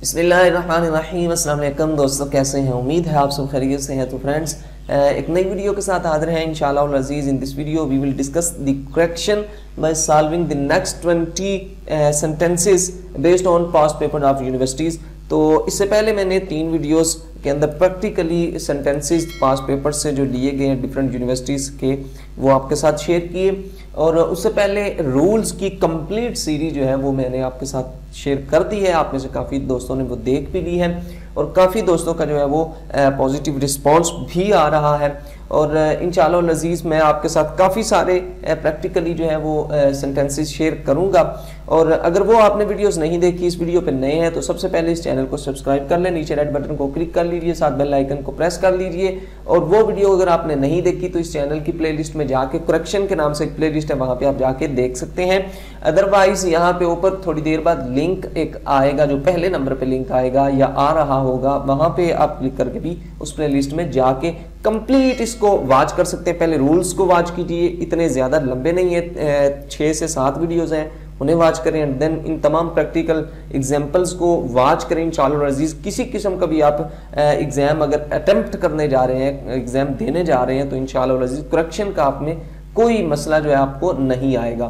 बिस्मिल्लाहिर्रहमानिर्रहीम। अस्सलाम वालेकुम दोस्तों, कैसे हैं? उम्मीद है आप सब खैरियत से हैं। तो फ्रेंड्स, एक नई वीडियो के साथ हाजिर हैं इंशाअल्लाह अल अज़ीज़। In this video we will discuss the correction by solving the next 20 sentences based on past paper of universities. तो इससे पहले मैंने 3 वीडियोस के अंदर प्रैक्टिकली सेंटेंसेस पास्ट पेपर से जो लिए गए हैं डिफरेंट यूनिवर्सिटीज़ के, वो आपके साथ शेयर किए। और उससे पहले रूल्स की कंप्लीट सीरीज जो है वो मैंने आपके साथ शेयर कर दी है। आप में से काफ़ी दोस्तों ने वो देख भी ली है और काफ़ी दोस्तों का जो है वो पॉजिटिव रिस्पांस भी आ रहा है। और इंशाअल्लाह अज़ीज़ मैं आपके साथ काफ़ी सारे प्रैक्टिकली जो है वो सेंटेंसेस शेयर करूंगा। और अगर वो आपने वीडियोस नहीं देखी, इस वीडियो पे नए हैं, तो सबसे पहले इस चैनल को सब्सक्राइब कर लें, नीचे रेड बटन को क्लिक कर लीजिए, साथ बेल आइकन को प्रेस कर लीजिए। और वो वीडियो अगर आपने नहीं देखी तो इस चैनल की प्लेलिस्ट में जाके करेक्शन के नाम से एक प्लेलिस्ट है, वहाँ पे आप जाके देख सकते हैं। अदरवाइज यहाँ पे ऊपर थोड़ी देर बाद लिंक एक आएगा, जो पहले नंबर पे लिंक आएगा या आ रहा होगा, वहाँ पे आप क्लिक करके भी उस प्लेलिस्ट में जाके कंप्लीट इसको वॉच कर सकते हैं। पहले रूल्स को वॉच कीजिए, इतने ज़्यादा लंबे नहीं है, 6 से 7 वीडियोज़ हैं, उन्हें वॉच करें। एंड देन इन तमाम प्रैक्टिकल एग्जाम्पल्स को वॉच करें इंशाअल्लाह अज़ीज़। किसी किस्म का भी आप एग्ज़ाम अगर अटेम्प्ट करने जा रहे हैं, एग्ज़ाम देने जा रहे हैं, तो इंशाअल्लाह अज़ीज़ करेक्शन का आप में कोई मसला जो है आपको नहीं आएगा।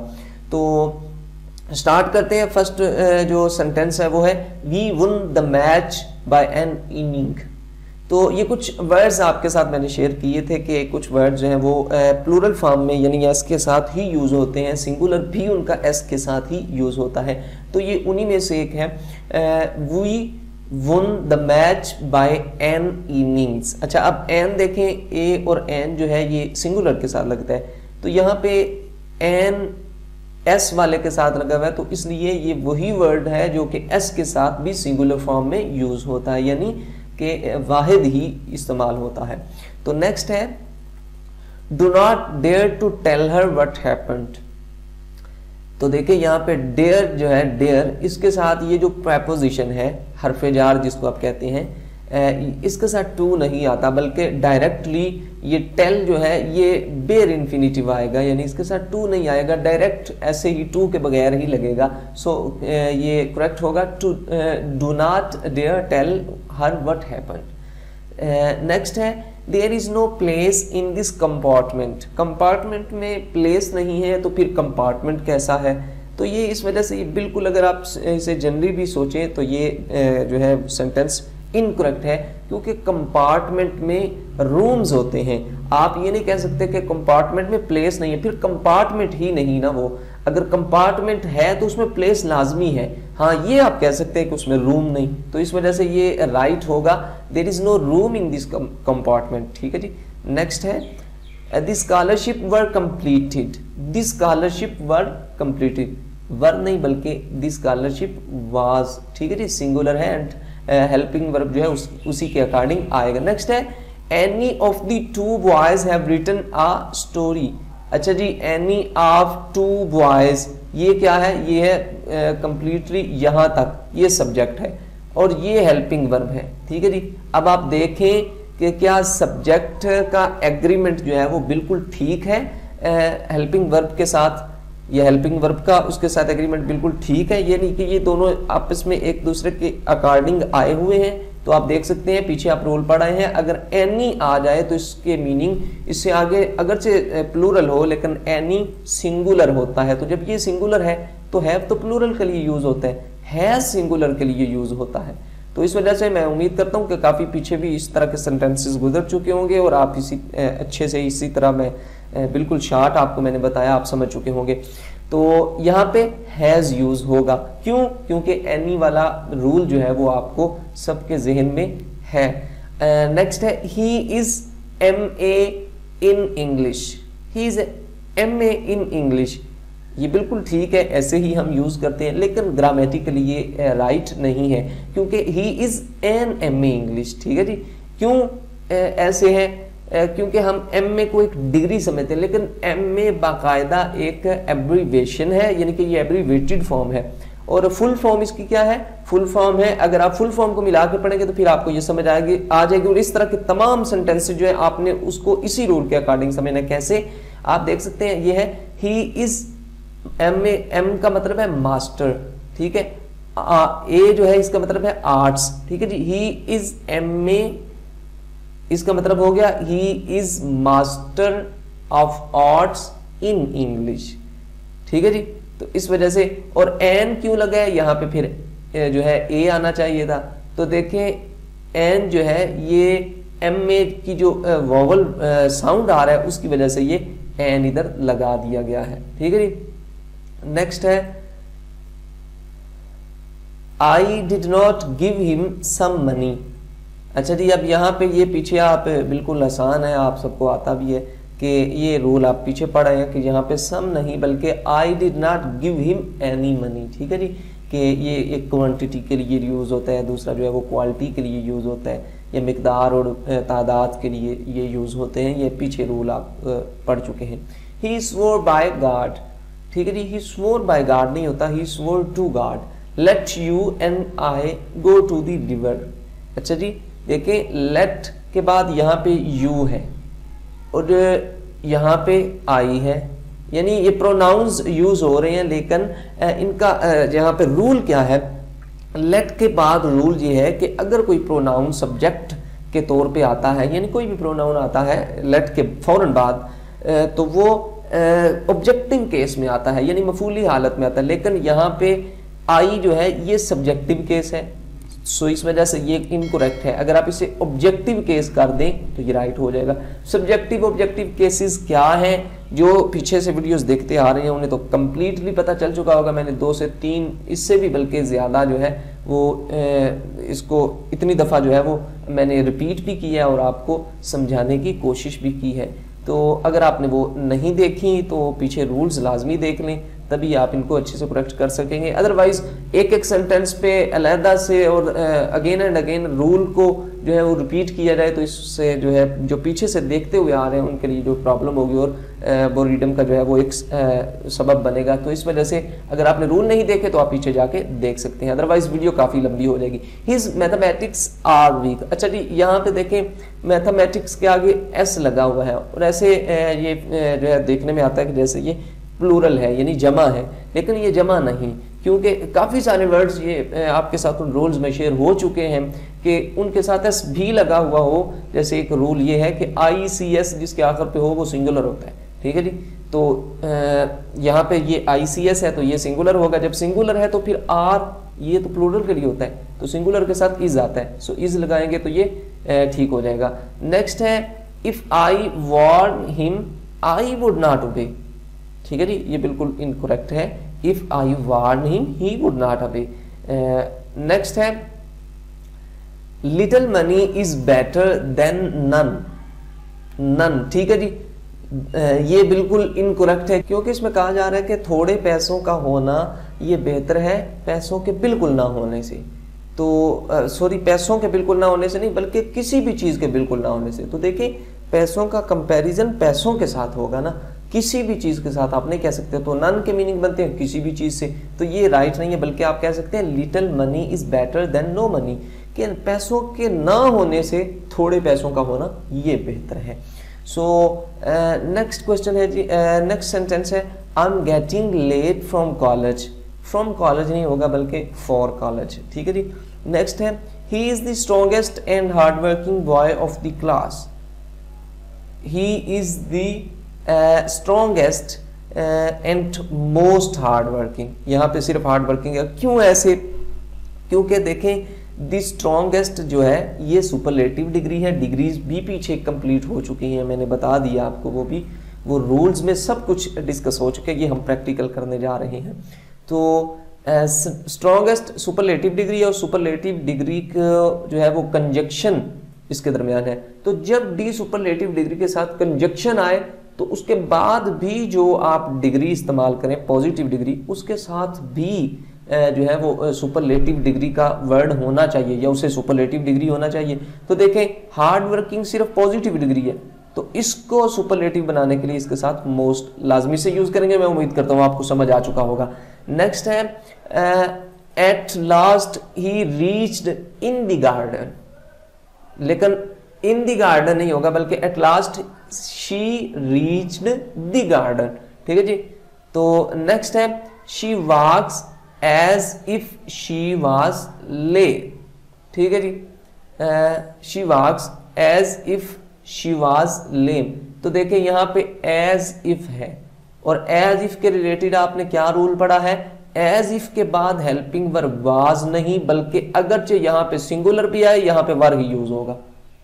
तो स्टार्ट करते हैं। फर्स्ट जो सेंटेंस है वो है we won the match by an inning. तो ये कुछ वर्ड्स आपके साथ मैंने शेयर किए थे कि कुछ वर्ड्स जो हैं वो प्लूरल फॉर्म में यानी एस के साथ ही यूज़ होते हैं, सिंगुलर भी उनका एस के साथ ही यूज़ होता है। तो ये उन्हीं में से एक है, we won the match by an innings. अच्छा, अब एन देखें, ए और एन जो है ये सिंगुलर के साथ लगता है, तो यहाँ पे एन एस वाले के साथ लगा हुआ है, तो इसलिए ये वही वर्ड है जो कि एस के साथ भी सिंगुलर फॉर्म में यूज़ होता है, यानी कि वाहिद ही इस्तेमाल होता है। तो नेक्स्ट है do not dare to tell her what happened. तो देखिए यहाँ पे डेयर जो है, डेयर इसके साथ ये जो प्रेपोजिशन है हरफ जार जिसको आप कहते हैं, इसके साथ टू नहीं आता, बल्कि डायरेक्टली ये टेल जो है ये बेर इन्फिनिटिव आएगा, यानी इसके साथ टू नहीं आएगा, डायरेक्ट ऐसे ही टू के बगैर ही लगेगा। सो ये करेक्ट होगा, to do not dare tell her what happened. Next है there is no place in this compartment. Compartment में प्लेस नहीं है तो फिर कंपार्टमेंट कैसा है? तो ये इस वजह से ये बिल्कुल, अगर आप इसे जनरली भी सोचें तो ये जो है सेंटेंस इनकरेक्ट है, क्योंकि कंपार्टमेंट में रूम्स होते हैं। आप ये नहीं कह सकते कि कंपार्टमेंट में प्लेस नहीं है, फिर कंपार्टमेंट ही नहीं ना वो। अगर कंपार्टमेंट है तो उसमें प्लेस लाजमी है। हाँ, ये आप कह सकते हैं कि उसमें रूम नहीं, तो इस वजह से ये राइट होगा, there is no room in this compartment. ठीक है जी। नेक्स्ट है the scholarship were completed. The scholarship were completed, were नहीं बल्कि द स्कॉलरशिप वाज। ठीक है जी, सिंगुलर है एंड हेल्पिंग वर्ब जो है उसी के अकॉर्डिंग आएगा। नेक्स्ट है any of the two boys have written a story. अच्छा जी, एनी ऑफ टू बॉयज, ये क्या है? ये है कंप्लीटली यहाँ तक ये सब्जेक्ट है और ये हेल्पिंग वर्ब है। ठीक है जी। अब आप देखें कि क्या सब्जेक्ट का एग्रीमेंट जो है वो बिल्कुल ठीक है हेल्पिंग वर्ब के साथ, ये हेल्पिंग वर्ब का उसके साथ एग्रीमेंट बिल्कुल ठीक है, ये नहीं कि ये दोनों आपस में एक दूसरे के अकॉर्डिंग आए हुए हैं। तो आप देख सकते हैं, पीछे आप रोल पढ़ाए हैं, अगर एनी आ जाए तो इसके मीनिंग इससे आगे अगरचे प्लूरल हो लेकिन एनी सिंगुलर होता है। तो जब ये सिंगुलर है तो हैव तो प्लूरल के लिए यूज होता है सिंगुलर के लिए यूज होता है। तो इस वजह से मैं उम्मीद करता हूँ कि काफ़ी पीछे भी इस तरह के सेंटेंसेस गुजर चुके होंगे और आप इसी अच्छे से इसी तरह मैं बिल्कुल शार्ट आपको मैंने बताया, आप समझ चुके होंगे। तो यहाँ पे हैज़ यूज होगा, क्यों? क्योंकि एनी वाला रूल जो है वो आपको सबके जहन में है। नेक्स्ट है he is MA in English. He is MA in English, ये बिल्कुल ठीक है, ऐसे ही हम यूज करते हैं, लेकिन ग्रामेटिकली ये राइट नहीं है, क्योंकि he is an MA English. ठीक है जी। क्यों ऐसे है? क्योंकि हम MA को एक डिग्री समझते हैं, लेकिन MA बाकायदा एक एब्रीवेशन है, यानी कि ये एब्रीवेटेड फॉर्म है। और फुल फॉर्म इसकी क्या है? फुल फॉर्म है, अगर आप फुल फॉर्म को मिला के पढ़ेंगे तो फिर आपको ये समझ आ जाएगी। और इस तरह के तमाम सेंटेंसेस जो है आपने उसको इसी रूल के अकॉर्डिंग समझना। कैसे? आप देख सकते हैं, ये है ही इज MA, M का मतलब है मास्टर। ठीक है, ए जो है इसका मतलब है आर्ट्स, ठीक है जी। ही इज MA, इसका मतलब हो गया he is master of arts in English, ठीक है जी। तो इस वजह से, और एन क्यों लगा है यहाँ पे, फिर जो है ए आना चाहिए था। तो देखें एन जो है ये MA की जो वोवल साउंड आ रहा है उसकी वजह से ये एन इधर लगा दिया गया है, ठीक है जी। नेक्स्ट है I did not give him some money. अच्छा जी, अब यहाँ पे ये पीछे आप बिल्कुल आसान है, आप सबको आता भी है कि ये रूल आप पीछे पढ़े हैं कि यहाँ पे सम नहीं बल्कि आई did not give him any money, ठीक है जी। कि ये एक क्वांटिटी के लिए यूज होता है, दूसरा जो है वो क्वालिटी के लिए यूज होता है, ये मिकदार और तादाद के लिए ये यूज होते हैं। ये पीछे रूल आप पढ़ चुके हैं। ही स्वोर बाय गॉड, ठीक है जी। ही स्वोर बाय गॉड नहीं होता, he swore to God. Let you and I go to the river. अच्छा जी, देखें लेट के बाद यहाँ पे यू है और यहाँ पे आई है, यानी ये प्रोनाउंस यूज हो रहे हैं, लेकिन इनका यहाँ पे रूल क्या है, लेट के बाद रूल ये है कि अगर कोई प्रोनाउन सब्जेक्ट के तौर पे आता है, यानी कोई भी प्रोनाउन आता है लेट के फौरन बाद, तो वो ऑब्जेक्टिव केस में आता है, यानी मफूली हालत में आता है। लेकिन यहाँ पे आई जो है ये सब्जेक्टिव केस है, सो इस वजह से ये इनकरेक्ट है। अगर आप इसे ऑब्जेक्टिव केस कर दें तो ये राइट हो जाएगा। सब्जेक्टिव ऑब्जेक्टिव केसेस क्या हैं, जो पीछे से वीडियोस देखते आ रहे हैं उन्हें तो कंप्लीटली पता चल चुका होगा। मैंने 2 से 3 इससे भी बल्कि ज़्यादा जो है वो इसको इतनी दफ़ा जो है वो मैंने रिपीट भी किया और आपको समझाने की कोशिश भी की है। तो अगर आपने वो नहीं देखी तो पीछे रूल्स लाजमी देख लें, तभी आप इनको अच्छे से करेक्ट कर सकेंगे। अदरवाइज एक एक सेंटेंस पे अलहदा से और अगेन एंड अगेन रूल को जो है वो रिपीट किया जाए तो इससे जो है जो पीछे से देखते हुए आ रहे हैं उनके लिए जो प्रॉब्लम होगी और बोरिडम का जो है वो एक सबब बनेगा। तो इस वजह से अगर आपने रूल नहीं देखे तो आप पीछे जाके देख सकते हैं, अदरवाइज वीडियो काफ़ी लंबी हो जाएगी। His mathematics are weak. अच्छा जी, यहाँ पे देखें मैथमेटिक्स के आगे एस लगा हुआ है और ऐसे ये जो है देखने में आता है कि जैसे ये प्लूरल है यानी जमा है, लेकिन ये जमा नहीं, क्योंकि काफ़ी सारे वर्ड्स ये आपके साथ उन रूल्स में शेयर हो चुके हैं कि उनके साथ एस भी लगा हुआ हो। जैसे एक रूल ये है कि ICS जिसके आखिर पे हो वो सिंगुलर होता है, ठीक है जी। तो यहाँ पे ये ICS है तो ये सिंगुलर होगा, जब सिंगुलर है तो फिर आर ये तो प्लूरल के लिए होता है तो सिंगुलर के साथ इज आता है, सो इज लगाएंगे तो ये ठीक हो जाएगा। नेक्स्ट है if I warn him I would not obey, ठीक है जी, ये बिल्कुल इनकरेक्ट है। If I warn him he would not obey. Next है little money is better than none, none, ठीक है जी। ये बिल्कुल इनकरेक्ट है क्योंकि इसमें कहा जा रहा है कि थोड़े पैसों का होना ये बेहतर है पैसों के बिल्कुल ना होने से। तो सॉरी, पैसों के बिल्कुल ना होने से नहीं बल्कि किसी भी चीज के बिल्कुल ना होने से। तो देखिए पैसों का कंपैरिजन पैसों के साथ होगा ना, किसी भी चीज के साथ आप नहीं कह सकते। तो नन के मीनिंग बनते हैं किसी भी चीज से, तो ये राइट नहीं है, बल्कि आप कह सकते हैं little money is better than no money, कि पैसों के ना होने से थोड़े पैसों का होना ये बेहतर है। सो नेक्स्ट क्वेश्चन है जी, नेक्स्ट सेंटेंस है I am getting late from college. From college नहीं होगा बल्कि फॉर कॉलेज, ठीक है जी। नेक्स्ट है he is the strongest and hard working boy of the class. He is the strongest and most hard working, यहाँ पे सिर्फ हार्ड वर्किंग है। क्यों ऐसे? क्योंकि देखें द स्ट्रॉन्गेस्ट जो है ये सुपरलेटिव डिग्री है, डिग्रीज भी पीछे कंप्लीट हो चुकी हैं, मैंने बता दिया आपको, वो भी वो रूल्स में सब कुछ डिस्कस हो चुके हैं, ये हम प्रैक्टिकल करने जा रहे हैं। तो स्ट्रॉन्गेस्ट सुपरलेटिव डिग्री है और सुपरलेटिव डिग्री जो है वो कंजक्शन इसके दरमियान है। तो जब डी सुपरलेटिव डिग्री के साथ कंजक्शन आए तो उसके बाद भी जो आप डिग्री इस्तेमाल करें पॉजिटिव डिग्री, उसके साथ भी जो है वो सुपरलेटिव डिग्री का वर्ड होना चाहिए या उसे सुपरलेटिव डिग्री होना चाहिए। तो देखें हार्ड वर्किंग सिर्फ पॉजिटिव डिग्री है, तो इसको सुपरलेटिव बनाने के लिए इसके साथ मोस्ट लाजमी से यूज करेंगे। मैं उम्मीद करता हूं आपको समझ आ चुका होगा। नेक्स्ट है at last he reached in the garden, लेकिन इन द गार्डन नहीं होगा बल्कि at last she reached the garden, ठीक है जी। तो नेक्स्ट है she walks as if she was lay, ठीक है जी। She walks as if she was lame, तो देखिए यहाँ पे एज इफ है और एज इफ के रिलेटेड आपने क्या रूल पढ़ा है, एज इफ के बाद हेल्पिंग वर्ब वाज नहीं, बल्कि अगरचे यहाँ पे सिंगुलर भी आए यहाँ पे वर्ग यूज होगा।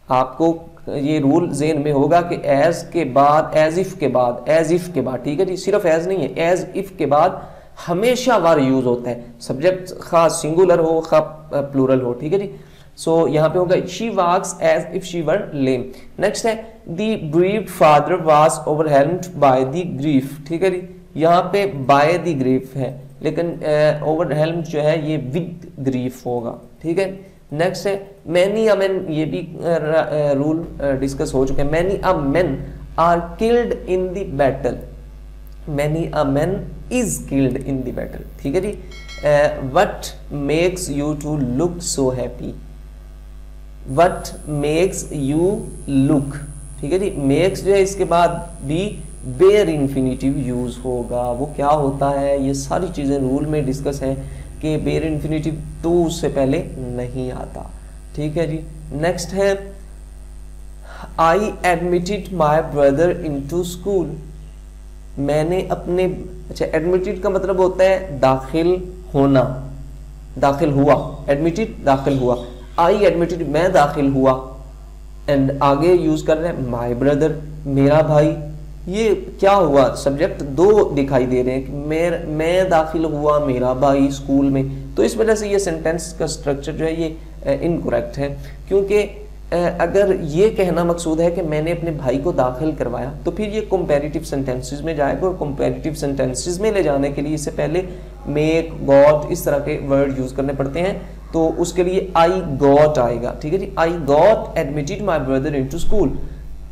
आपको ये रूल ज़हन में होगा कि एज के बाद, एज इफ के बाद, एज इफ के बाद, ठीक है जी, सिर्फ एज नहीं है, एज इफ के बाद हमेशा वर्ग यूज होता है, सब्जेक्ट खास सिंगुलर हो खा प्लूरल हो, ठीक है जी। सो यहाँ पे होगा she walks as if she were lame. Next है the bereaved father was overwhelmed by the grief, ठीक है जी, यहाँ पे बाय द ग्रीफ है, लेकिन ओवरवेल्म्ड जो है ये विद ग्रीफ होगा, ठीक है। नेक्स्ट है मैनी अ मेन, ये भी रूल डिस्कस हो चुके हैं। Many a men are killed in the battle, many a men is killed in the battle, ठीक है जी। What makes you to look so happy, what makes you look, ठीक है जी। मेक्स जो है इसके बाद भी बेयर इन्फिनिटिव यूज होगा, वो क्या होता है, ये सारी चीजें रूल में डिस्कस हैं कि बेयर इन्फिनिटिव तो उससे पहले नहीं आता, ठीक है जी। नेक्स्ट है I admitted my brother into school, मैंने अपने, अच्छा एडमिटेड का मतलब होता है दाखिल होना, दाखिल हुआ, एडमिटेड दाखिल हुआ, आई एडमिटेड मैं दाखिल हुआ, एंड आगे यूज कर रहे हैं माई ब्रदर मेरा भाई। ये क्या हुआ, सब्जेक्ट दो दिखाई दे रहे हैं कि मैं दाखिल हुआ मेरा भाई स्कूल में, तो इस वजह से ये सेंटेंस का स्ट्रक्चर जो है ये इनकरेक्ट है, क्योंकि अगर ये कहना मकसूद है कि मैंने अपने भाई को दाखिल करवाया तो फिर ये कंपैरेटिव सेंटेंसेस में जाएगा, और कंपैरेटिव सेंटेंसेस में ले जाने के लिए इससे पहले मेक, गॉट इस तरह के वर्ड यूज करने पड़ते हैं, तो उसके लिए आई गॉट आएगा, ठीक है जी। I got admitted my brother into school,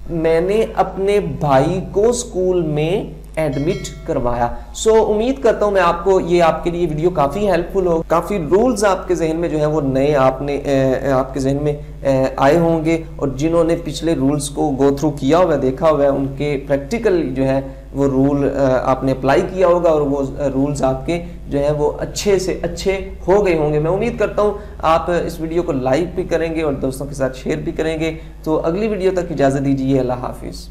मैंने अपने भाई को स्कूल में एडमिट करवाया। सो उम्मीद करता हूं मैं आपको ये आपके लिए वीडियो काफ़ी हेल्पफुल हो, काफ़ी रूल्स आपके जहन में जो है वो नए आपके जहन में आए होंगे, और जिन्होंने पिछले रूल्स को गो थ्रू किया हुआ देखा हुआ है उनके प्रैक्टिकल जो है वो रूल आपने अप्लाई किया होगा, और वो रूल्स आपके जो है वो अच्छे से अच्छे हो गए होंगे। मैं उम्मीद करता हूँ आप इस वीडियो को लाइक भी करेंगे और दोस्तों के साथ शेयर भी करेंगे। तो अगली वीडियो तक इजाज़त दीजिए, अल्लाह हाफिज़।